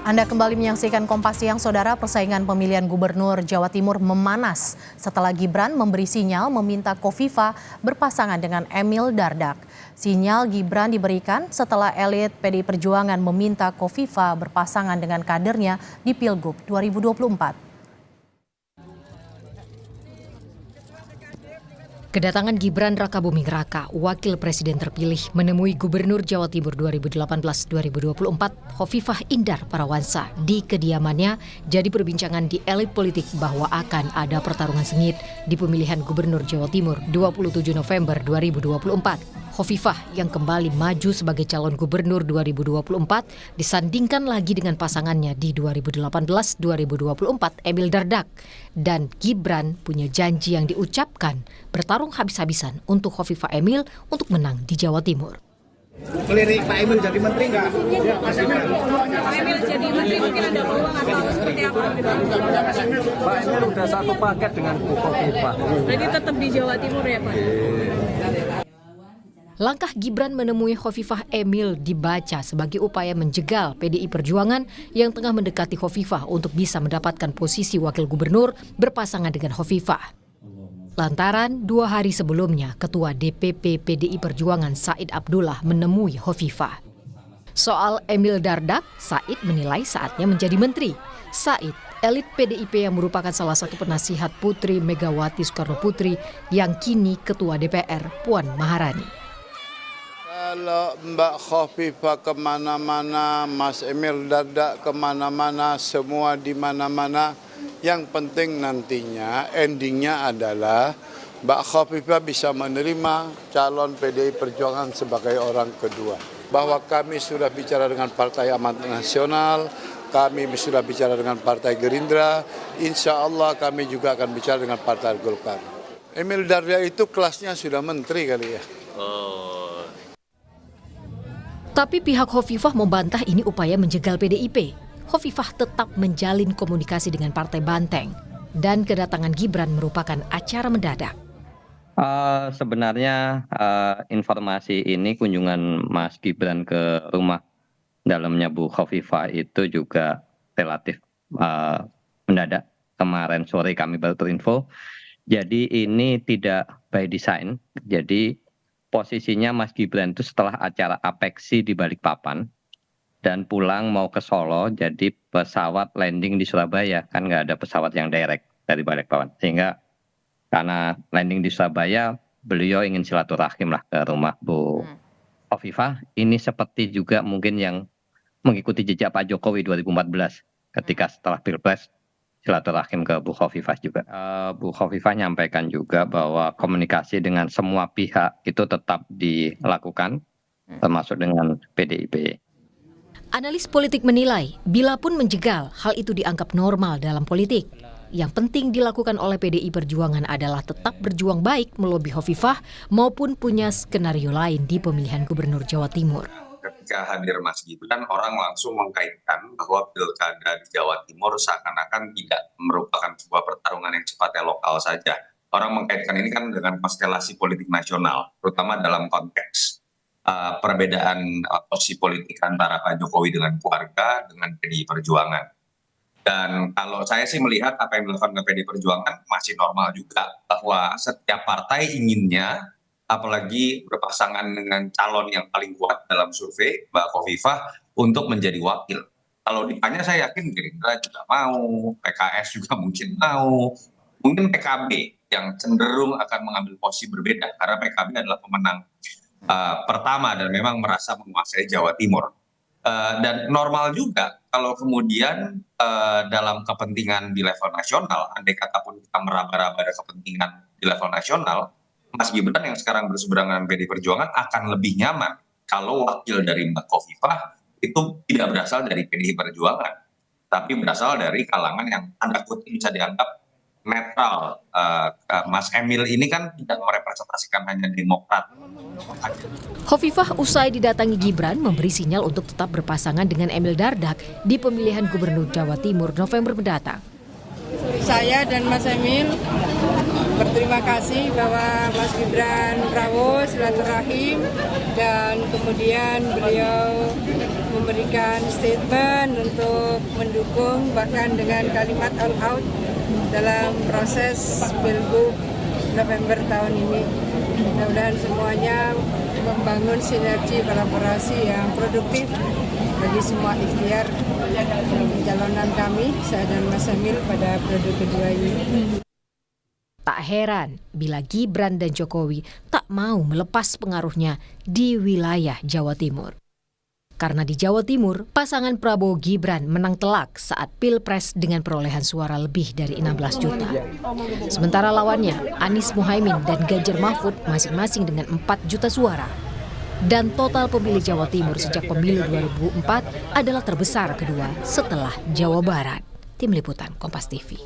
Anda kembali menyaksikan Kompas Siang, Saudara. Persaingan pemilihan gubernur Jawa Timur memanas setelah Gibran memberi sinyal meminta Kofifa berpasangan dengan Emil Dardak. Sinyal Gibran diberikan setelah elit PDI Perjuangan meminta Kofifa berpasangan dengan kadernya di Pilgub 2024. Kedatangan Gibran Rakabuming Raka, wakil presiden terpilih, menemui Gubernur Jawa Timur 2018-2024, Khofifah Indar Parawansa di kediamannya jadi perbincangan di elit politik bahwa akan ada pertarungan sengit di pemilihan Gubernur Jawa Timur 27 November 2024. Khofifah yang kembali maju sebagai calon gubernur 2024 disandingkan lagi dengan pasangannya di 2018-2024 Emil Dardak. Dan Gibran punya janji yang diucapkan bertarung habis-habisan untuk Khofifah Emil untuk menang di Jawa Timur. Melirik Pak Emil jadi menteri nggak? Mas Emil jadi menteri mungkin ada peluang atau seperti apa? Pak Emil udah satu paket dengan Bu Khofifah. Berarti tetap di Jawa Timur ya Pak? Langkah Gibran menemui Khofifah Emil dibaca sebagai upaya menjegal PDI Perjuangan yang tengah mendekati Khofifah untuk bisa mendapatkan posisi wakil gubernur berpasangan dengan Khofifah. Lantaran 2 hari sebelumnya, Ketua DPP PDI Perjuangan Said Abdullah menemui Khofifah. Soal Emil Dardak, Said menilai saatnya menjadi menteri. Said, elit PDIP yang merupakan salah satu penasihat Putri Megawati Soekarno Putri yang kini Ketua DPR, Puan Maharani. Kalau Mbak Khofifah kemana-mana, Mas Emil Dardak kemana-mana, semua di mana-mana. Yang penting nantinya endingnya adalah Mbak Khofifah bisa menerima calon PDI Perjuangan sebagai orang kedua. Bahwa kami sudah bicara dengan Partai Amanat Nasional, kami sudah bicara dengan Partai Gerindra, insya Allah kami juga akan bicara dengan Partai Golkar. Emil Dardak itu kelasnya sudah menteri kali ya. Tapi pihak Khofifah membantah ini upaya menjegal PDIP. Khofifah tetap menjalin komunikasi dengan Partai Banteng. Dan kedatangan Gibran merupakan acara mendadak. Sebenarnya informasi ini kunjungan Mas Gibran ke rumah dalamnya Bu Khofifah itu juga relatif mendadak. Kemarin sore kami baru terinfo. Jadi ini tidak by design. Jadi posisinya Mas Gibran itu setelah acara Apeksi di Balikpapan dan pulang mau ke Solo, jadi pesawat landing di Surabaya, kan nggak ada pesawat yang direct dari Balikpapan. Sehingga karena landing di Surabaya, beliau ingin silaturahim lah ke rumah Bu Khofifah. Ini seperti juga mungkin yang mengikuti jejak Pak Jokowi 2014 ketika setelah Pilpres silaturahim ke Bu Khofifah juga. Bu Khofifah nyampaikan juga bahwa komunikasi dengan semua pihak itu tetap dilakukan, termasuk dengan PDIP. Analis politik menilai, bila pun menjegal, hal itu dianggap normal dalam politik. Yang penting dilakukan oleh PDI Perjuangan adalah tetap berjuang baik melobi Khofifah maupun punya skenario lain di pemilihan Gubernur Jawa Timur. Ketika hadir Mas Gibran, orang langsung mengkaitkan bahwa pilkada di Jawa Timur seakan-akan tidak merupakan sebuah pertarungan yang sifatnya lokal saja. Orang mengkaitkan ini kan dengan konstelasi politik nasional, terutama dalam konteks perbedaan posisi politik antara Pak Jokowi dengan keluarga dengan PDI Perjuangan. Dan kalau saya sih melihat apa yang dilakukan PDI Perjuangan masih normal juga, bahwa setiap partai inginnya apalagi berpasangan dengan calon yang paling kuat dalam survei, Mbak Khofifah, untuk menjadi wakil. Kalau ditanya saya yakin Gerindra juga mau, PKS juga mungkin mau, mungkin PKB yang cenderung akan mengambil posisi berbeda, karena PKB adalah pemenang pertama dan memang merasa menguasai Jawa Timur. Dan normal juga kalau kemudian dalam kepentingan di level nasional, andai kata pun kita meraba-raba ada kepentingan di level nasional, Mas Gibran yang sekarang berseberangan dengan PDI Perjuangan akan lebih nyaman kalau wakil dari Mbak Khofifah itu tidak berasal dari PDI Perjuangan, tapi berasal dari kalangan yang tanda kutip bisa dianggap netral. Mas Emil ini kan tidak merepresentasikan hanya Demokrat. Khofifah usai didatangi Gibran memberi sinyal untuk tetap berpasangan dengan Emil Dardak di pemilihan Gubernur Jawa Timur November mendatang. Saya dan Mas Emil berterima kasih bahwa Mas Gibran Prabowo silaturahim dan kemudian beliau memberikan statement untuk mendukung bahkan dengan kalimat all out dalam proses Pilgub November tahun ini. Mudah-mudahan semuanya membangun sinergi kolaborasi yang produktif bagi semua ikhtiar pencalonan kami, saya dan Mas Emil pada periode kedua ini. Tak heran bila Gibran dan Jokowi tak mau melepas pengaruhnya di wilayah Jawa Timur. Karena di Jawa Timur, pasangan Prabowo Gibran menang telak saat Pilpres dengan perolehan suara lebih dari 16 juta. Sementara lawannya, Anies Muhaimin dan Ganjar Mahfud masing-masing dengan 4 juta suara. Dan total pemilih Jawa Timur sejak pemilu 2004 adalah terbesar kedua setelah Jawa Barat. Tim Liputan Kompas TV.